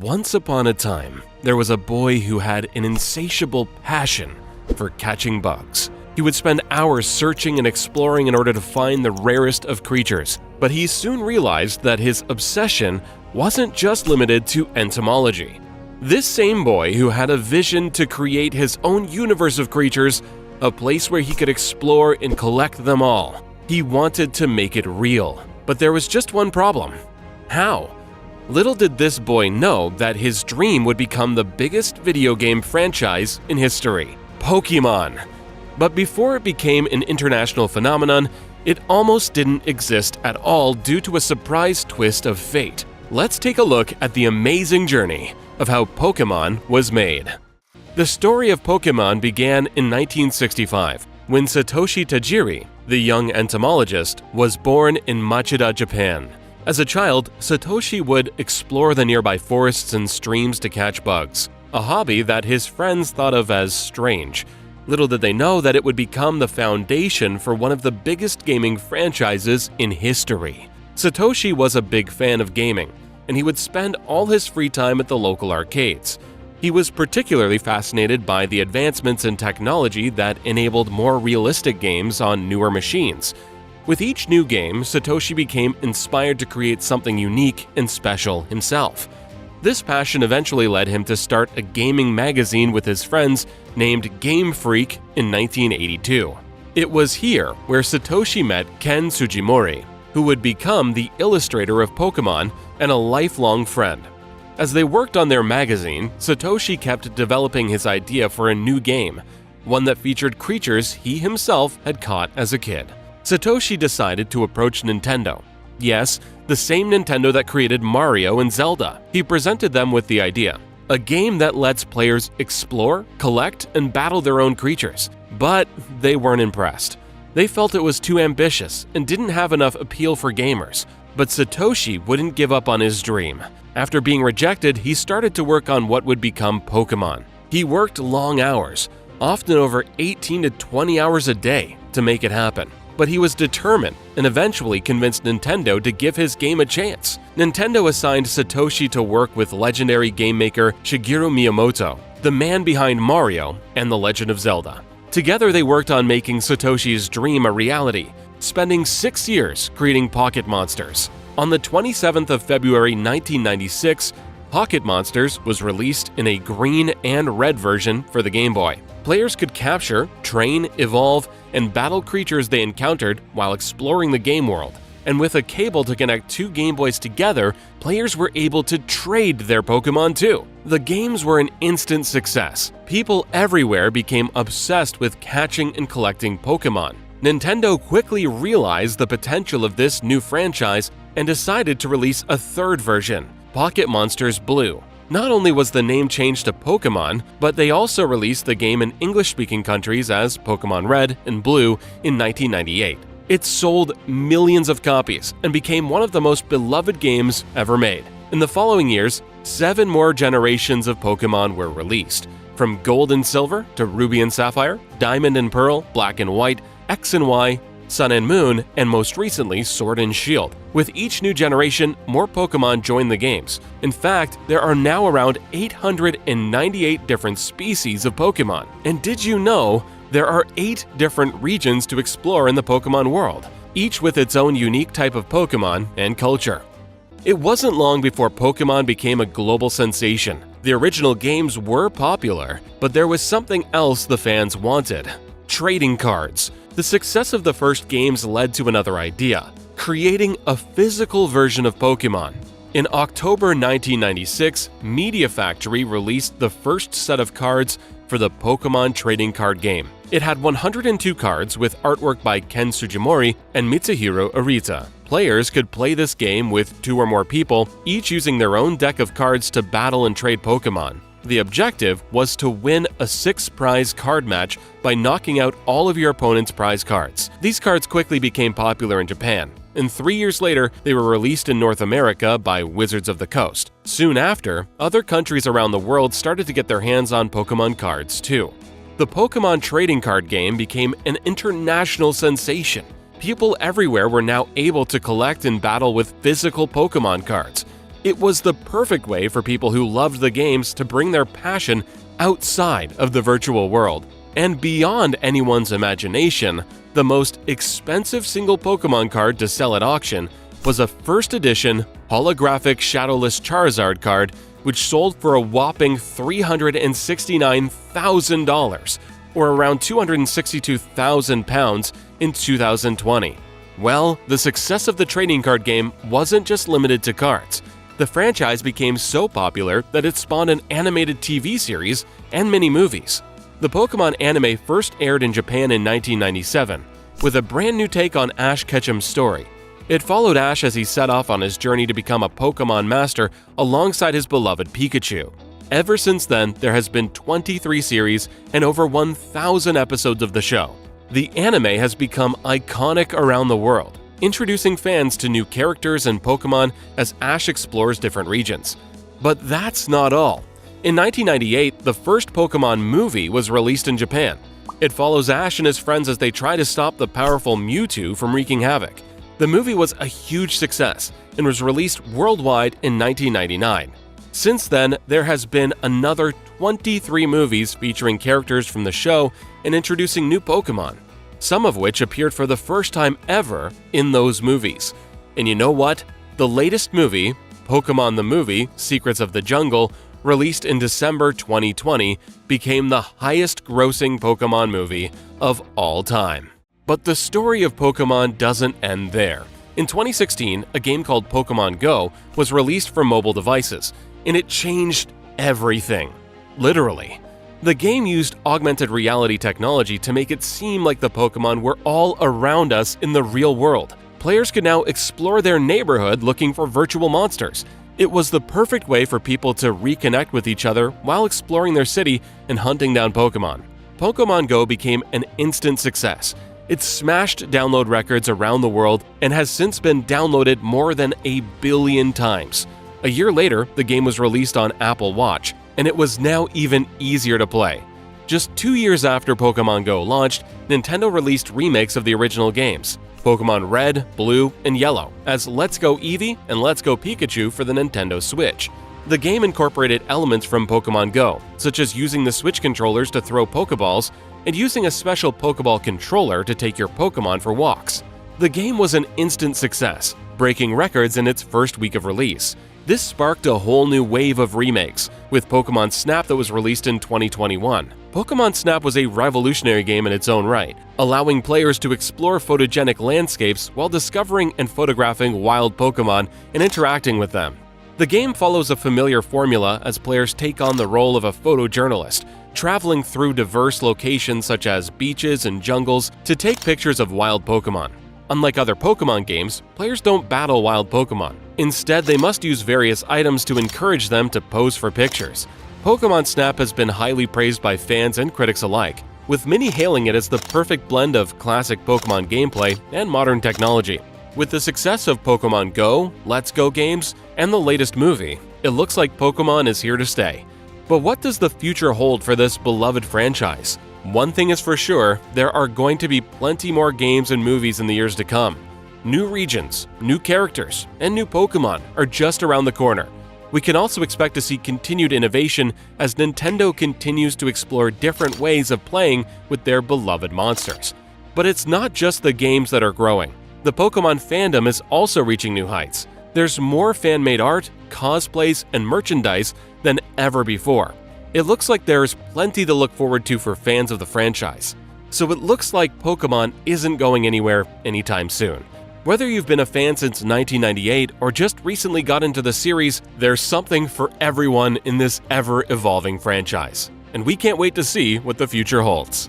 Once upon a time, there was a boy who had an insatiable passion for catching bugs. He would spend hours searching and exploring in order to find the rarest of creatures, but he soon realized that his obsession wasn't just limited to entomology. This same boy who had a vision to create his own universe of creatures, a place where he could explore and collect them all. He wanted to make it real, but there was just one problem. How? Little did this boy know that his dream would become the biggest video game franchise in history, Pokémon. But before it became an international phenomenon, it almost didn't exist at all due to a surprise twist of fate. Let's take a look at the amazing journey of how Pokémon was made. The story of Pokémon began in 1965, when Satoshi Tajiri, the young entomologist, was born in Machida, Japan. As a child, Satoshi would explore the nearby forests and streams to catch bugs, a hobby that his friends thought of as strange. Little did they know that it would become the foundation for one of the biggest gaming franchises in history. Satoshi was a big fan of gaming, and he would spend all his free time at the local arcades. He was particularly fascinated by the advancements in technology that enabled more realistic games on newer machines. With each new game, Satoshi became inspired to create something unique and special himself. This passion eventually led him to start a gaming magazine with his friends named Game Freak in 1982. It was here where Satoshi met Ken Sugimori, who would become the illustrator of Pokémon and a lifelong friend. As they worked on their magazine, Satoshi kept developing his idea for a new game, one that featured creatures he himself had caught as a kid. Satoshi decided to approach Nintendo. Yes, the same Nintendo that created Mario and Zelda. He presented them with the idea, a game that lets players explore, collect, and battle their own creatures. But they weren't impressed. They felt it was too ambitious and didn't have enough appeal for gamers. But Satoshi wouldn't give up on his dream. After being rejected, he started to work on what would become Pokémon. He worked long hours, often over 18 to 20 hours a day, to make it happen. But he was determined and eventually convinced Nintendo to give his game a chance. Nintendo assigned Satoshi to work with legendary game maker Shigeru Miyamoto, the man behind Mario and The Legend of Zelda. Together they worked on making Satoshi's dream a reality, spending 6 years creating Pocket Monsters. On the 27th of February 1996, Pocket Monsters was released in a green and red version for the Game Boy. Players could capture, train, evolve, and battle creatures they encountered while exploring the game world. And with a cable to connect two Game Boys together, players were able to trade their Pokémon too. The games were an instant success. People everywhere became obsessed with catching and collecting Pokémon. Nintendo quickly realized the potential of this new franchise and decided to release a third version, Pocket Monsters Blue. Not only was the name changed to Pokémon, but they also released the game in English-speaking countries as Pokémon Red and Blue in 1998. It sold millions of copies and became one of the most beloved games ever made. In the following years, 7 more generations of Pokémon were released, from Gold and Silver to Ruby and Sapphire, Diamond and Pearl, Black and White, X and Y, Sun and Moon, and most recently Sword and Shield. With each new generation, more Pokémon join the games. In fact, there are now around 898 different species of Pokémon. And did you know there are 8 different regions to explore in the Pokémon world, each with its own unique type of Pokémon and culture? It wasn't long before Pokémon became a global sensation. The original games were popular, but there was something else the fans wanted: trading cards. The success of the first games led to another idea: creating a physical version of Pokémon. In October 1996, Media Factory released the first set of cards for the Pokémon trading card game. It had 102 cards with artwork by Ken Sugimori and Mitsuhiro Arita. Players could play this game with 2 or more people, each using their own deck of cards to battle and trade Pokémon. The objective was to win a 6-prize card match by knocking out all of your opponent's prize cards. These cards quickly became popular in Japan, and 3 years later, they were released in North America by Wizards of the Coast. Soon after, other countries around the world started to get their hands on Pokémon cards too. The Pokémon trading card game became an international sensation. People everywhere were now able to collect and battle with physical Pokémon cards. It was the perfect way for people who loved the games to bring their passion outside of the virtual world. And beyond anyone's imagination, the most expensive single Pokémon card to sell at auction was a first edition holographic Shadowless Charizard card, which sold for a whopping $369,000, or around £262,000 in 2020. Well, the success of the trading card game wasn't just limited to cards. The franchise became so popular that it spawned an animated TV series and mini movies. The Pokémon anime first aired in Japan in 1997, with a brand new take on Ash Ketchum's story. It followed Ash as he set off on his journey to become a Pokémon master alongside his beloved Pikachu. Ever since then, there has been 23 series and over 1,000 episodes of the show. The anime has become iconic around the world, introducing fans to new characters and Pokémon as Ash explores different regions. But that's not all. In 1998, the first Pokémon movie was released in Japan. It follows Ash and his friends as they try to stop the powerful Mewtwo from wreaking havoc. The movie was a huge success and was released worldwide in 1999. Since then, there has been another 23 movies featuring characters from the show and introducing new Pokémon, some of which appeared for the first time ever in those movies. And you know what? The latest movie, Pokémon the Movie: Secrets of the Jungle, released in December 2020, became the highest-grossing Pokémon movie of all time. But the story of Pokémon doesn't end there. In 2016, a game called Pokémon Go was released for mobile devices, and it changed everything. Literally. The game used augmented reality technology to make it seem like the Pokémon were all around us in the real world. Players could now explore their neighborhood looking for virtual monsters. It was the perfect way for people to reconnect with each other while exploring their city and hunting down Pokémon. Pokémon Go became an instant success. It smashed download records around the world and has since been downloaded more than 1 billion times. A year later, the game was released on Apple Watch, and it was now even easier to play. Just 2 years after Pokémon Go launched, Nintendo released remakes of the original games, Pokémon Red, Blue, and Yellow, as Let's Go Eevee and Let's Go Pikachu for the Nintendo Switch. The game incorporated elements from Pokémon Go, such as using the Switch controllers to throw Pokeballs and using a special Pokeball controller to take your Pokémon for walks. The game was an instant success, breaking records in its first week of release. This sparked a whole new wave of remakes, with Pokémon Snap that was released in 2021. Pokémon Snap was a revolutionary game in its own right, allowing players to explore photogenic landscapes while discovering and photographing wild Pokémon and interacting with them. The game follows a familiar formula as players take on the role of a photojournalist, traveling through diverse locations such as beaches and jungles to take pictures of wild Pokémon. Unlike other Pokémon games, players don't battle wild Pokémon. Instead, they must use various items to encourage them to pose for pictures. Pokémon Snap has been highly praised by fans and critics alike, with many hailing it as the perfect blend of classic Pokémon gameplay and modern technology. With the success of Pokémon Go, Let's Go games, and the latest movie, it looks like Pokémon is here to stay. But what does the future hold for this beloved franchise? One thing is for sure, there are going to be plenty more games and movies in the years to come. New regions, new characters, and new Pokémon are just around the corner. We can also expect to see continued innovation as Nintendo continues to explore different ways of playing with their beloved monsters. But it's not just the games that are growing. The Pokémon fandom is also reaching new heights. There's more fan-made art, cosplays, and merchandise than ever before. It looks like there's plenty to look forward to for fans of the franchise. So it looks like Pokémon isn't going anywhere anytime soon. Whether you've been a fan since 1998 or just recently got into the series, there's something for everyone in this ever-evolving franchise. And we can't wait to see what the future holds.